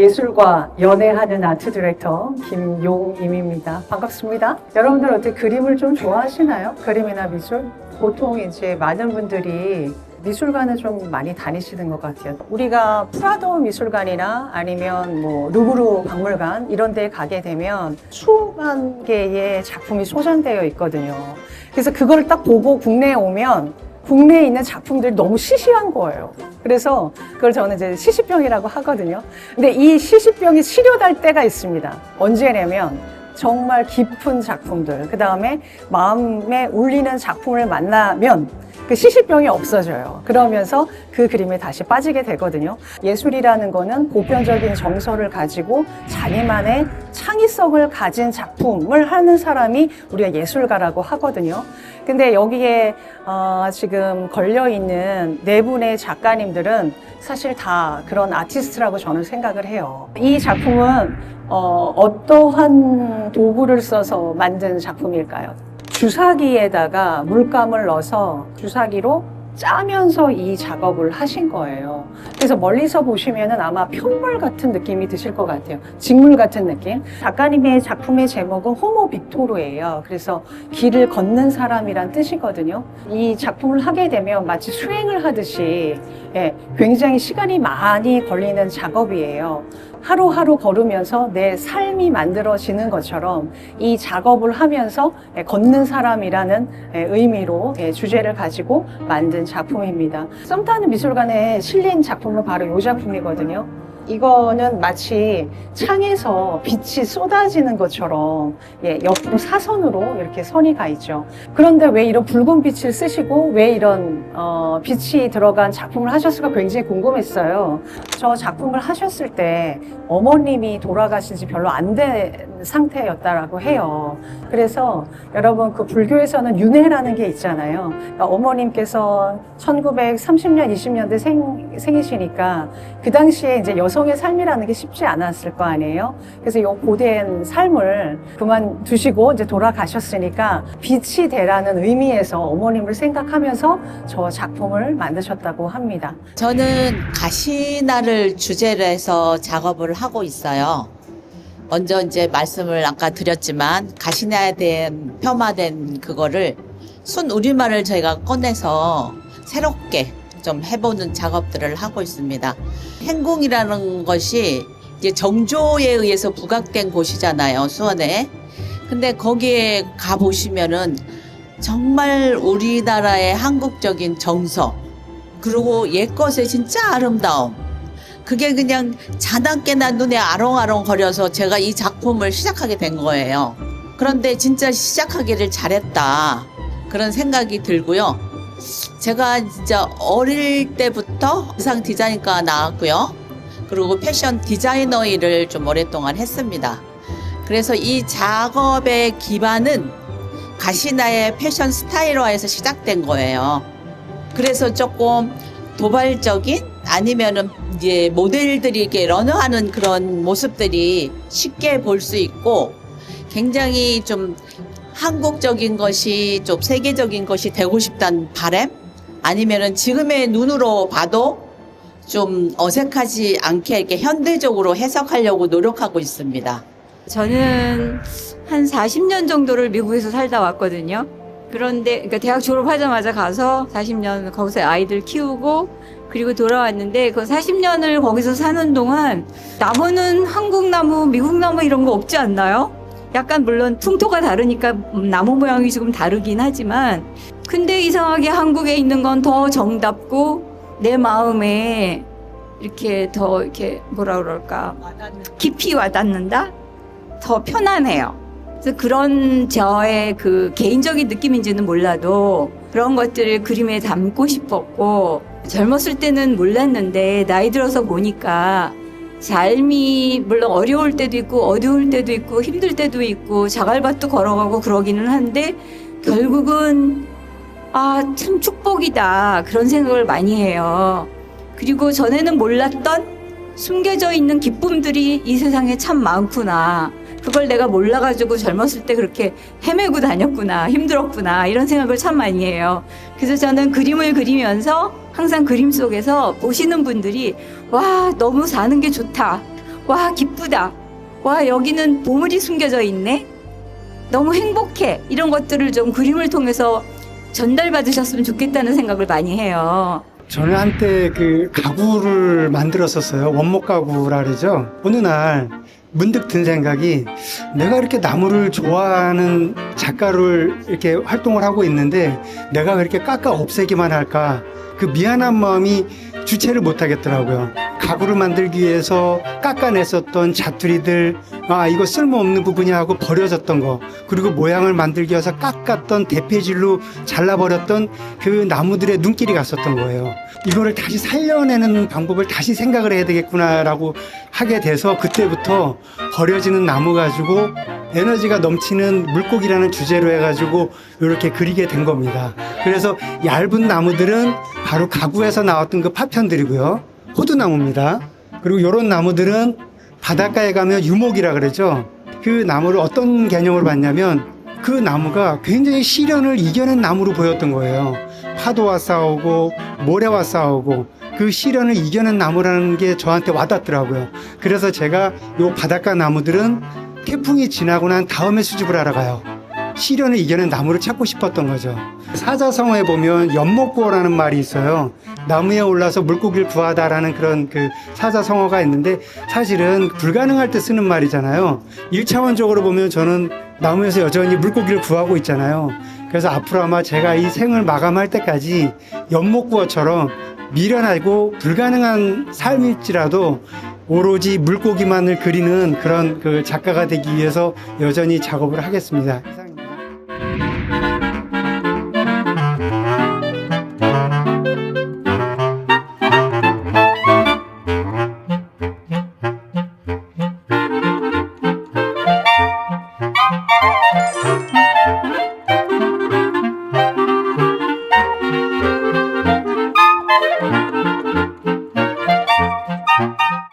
예술과 연애하는 아트 디렉터 김용임입니다. 반갑습니다. 여러분들 어떻게 그림을 좀 좋아하시나요? 그림이나 미술? 보통 이제 많은 분들이 미술관을 좀 많이 다니시는 것 같아요. 우리가 프라도 미술관이나 아니면 뭐 루브르 박물관 이런 데에 가게 되면 수만 개의 작품이 소장되어 있거든요. 그래서 그걸 딱 보고 국내에 오면 국내에 있는 작품들이 너무 시시한 거예요. 그래서 그걸 저는 이제 시시병이라고 하거든요. 근데 이 시시병이 치료될 때가 있습니다. 언제냐면 정말 깊은 작품들, 그 다음에 마음에 울리는 작품을 만나면 그 시시병이 없어져요. 그러면서 그 그림에 다시 빠지게 되거든요. 예술이라는 거는 보편적인 정서를 가지고 자기만의 창의성을 가진 작품을 하는 사람이 우리가 예술가라고 하거든요. 근데 여기에 지금 걸려있는 네 분의 작가님들은 사실 다 그런 아티스트라고 저는 생각을 해요. 이 작품은 어떠한 도구를 써서 만든 작품일까요? 주사기에다가 물감을 넣어서 주사기로 짜면서 이 작업을 하신 거예요. 그래서 멀리서 보시면은 아마 편물 같은 느낌이 드실 것 같아요. 직물 같은 느낌. 작가님의 작품의 제목은 호모 빅토르예요. 그래서 길을 걷는 사람이란 뜻이거든요. 이 작품을 하게 되면 마치 수행을 하듯이 굉장히 시간이 많이 걸리는 작업이에요. 하루하루 걸으면서 내 삶이 만들어지는 것처럼 이 작업을 하면서 걷는 사람이라는 의미로 주제를 가지고 만든 작품입니다. 썸 타는 미술관에 실린 작품은 바로 이 작품이거든요. 이거는 마치 창에서 빛이 쏟아지는 것처럼 옆으로 사선으로 이렇게 선이 가 있죠. 그런데 왜 이런 붉은 빛을 쓰시고 왜 이런 빛이 들어간 작품을 하셨을까 굉장히 궁금했어요. 저 작품을 하셨을 때 어머님이 돌아가신 지 별로 안 된 상태였다라고 해요. 그래서 여러분 그 불교에서는 윤회라는 게 있잖아요. 그러니까 어머님께서 1930년, 20년대 생이시니까 그 당시에 이제 여성의 삶이라는 게 쉽지 않았을 거 아니에요. 그래서 이 고된 삶을 그만두시고 이제 돌아가셨으니까 빛이 되라는 의미에서 어머님을 생각하면서 저 작품을 만드셨다고 합니다. 저는 가시나를 주제로 해서 작업을 하고 있어요. 먼저 이제 말씀을 아까 드렸지만 가시나에 대한 폄하된 그거를 순 우리말을 저희가 꺼내서 새롭게 좀 해보는 작업들을 하고 있습니다. 행궁이라는 것이 이제 정조에 의해서 부각된 곳이잖아요, 수원에. 근데 거기에 가보시면은 정말 우리나라의 한국적인 정서, 그리고 옛것의 진짜 아름다움. 그게 그냥 자나깨나 눈에 아롱아롱 거려서 제가 이 작품을 시작하게 된 거예요. 그런데 진짜 시작하기를 잘했다. 그런 생각이 들고요. 제가 진짜 어릴 때부터 의상 디자인과 나왔고요. 그리고 패션 디자이너 일을 좀 오랫동안 했습니다. 그래서 이 작업의 기반은 가시나의 패션 스타일화에서 시작된 거예요. 그래서 조금 도발적인 아니면은 이제 모델들이 이렇게 러너하는 그런 모습들이 쉽게 볼 수 있고 굉장히 좀 한국적인 것이 좀 세계적인 것이 되고 싶다는 바람? 아니면은 지금의 눈으로 봐도 좀 어색하지 않게 이렇게 현대적으로 해석하려고 노력하고 있습니다. 저는 한 40년 정도를 미국에서 살다 왔거든요. 그런데 그러니까 대학 졸업하자마자 가서 40년 거기서 아이들 키우고 그리고 돌아왔는데 그 40년을 거기서 사는 동안 나무는 한국 나무, 미국 나무 이런 거 없지 않나요? 약간 물론 풍토가 다르니까 나무 모양이 조금 다르긴 하지만 근데 이상하게 한국에 있는 건 더 정답고 내 마음에 이렇게 더 이렇게 뭐라 그럴까 깊이 와닿는다? 더 편안해요. 그래서 그런 저의 그 개인적인 느낌인지는 몰라도 그런 것들을 그림에 담고 싶었고 젊었을 때는 몰랐는데 나이 들어서 보니까 삶이 물론 어려울 때도 있고 어두울 때도 있고 힘들 때도 있고 자갈밭도 걸어가고 그러기는 한데 결국은 참 축복이다 그런 생각을 많이 해요. 그리고 전에는 몰랐던 숨겨져 있는 기쁨들이 이 세상에 참 많구나. 그걸 내가 몰라가지고 젊었을 때 그렇게 헤매고 다녔구나, 힘들었구나 이런 생각을 참 많이 해요. 그래서 저는 그림을 그리면서 항상 그림 속에서 보시는 분들이 와 너무 사는 게 좋다, 와, 기쁘다. 와, 여기는 보물이 숨겨져 있네. 너무 행복해. 이런 것들을 좀 그림을 통해서 전달받으셨으면 좋겠다는 생각을 많이 해요. 저는 한때 그 가구를 만들었었어요. 원목 가구라 그러죠. 어느 날 문득 든 생각이, 내가 이렇게 나무를 좋아하는 작가를 이렇게 활동을 하고 있는데 내가 왜 이렇게 깎아 없애기만 할까? 그 미안한 마음이 주체를 못 하겠더라고요. 가구를 만들기 위해서 깎아냈었던 자투리들, 아, 이거 쓸모없는 부분이 하고 버려졌던 거, 그리고 모양을 만들기 위해서 깎았던 대패질로 잘라버렸던 그 나무들의 눈길이 갔었던 거예요. 이거를 다시 살려내는 방법을 다시 생각을 해야 되겠구나라고 하게 돼서 그때부터 버려지는 나무 가지고 에너지가 넘치는 물고기라는 주제로 해가지고 이렇게 그리게 된 겁니다. 그래서 얇은 나무들은 바로 가구에서 나왔던 그 파편들이고요. 호두나무입니다. 그리고 이런 나무들은 바닷가에 가면 유목이라 그러죠. 그 나무를 어떤 개념으로 봤냐면 그 나무가 굉장히 시련을 이겨낸 나무로 보였던 거예요. 파도와 싸우고 모래와 싸우고 그 시련을 이겨낸 나무라는 게 저한테 와닿더라고요. 그래서 제가 이 바닷가 나무들은 태풍이 지나고 난 다음에 수집을 하러 가요. 시련을 이겨낸 나무를 찾고 싶었던 거죠. 사자성어에 보면 연못구어라는 말이 있어요. 나무에 올라서 물고기를 구하다라는 그런 그 사자성어가 있는데 사실은 불가능할 때 쓰는 말이잖아요. 1차원적으로 보면 저는 나무에서 여전히 물고기를 구하고 있잖아요. 그래서 앞으로 아마 제가 이 생을 마감할 때까지 연못구어처럼 미련하고 불가능한 삶일지라도 오로지 물고기만을 그리는 그런 그 작가가 되기 위해서 여전히 작업을 하겠습니다.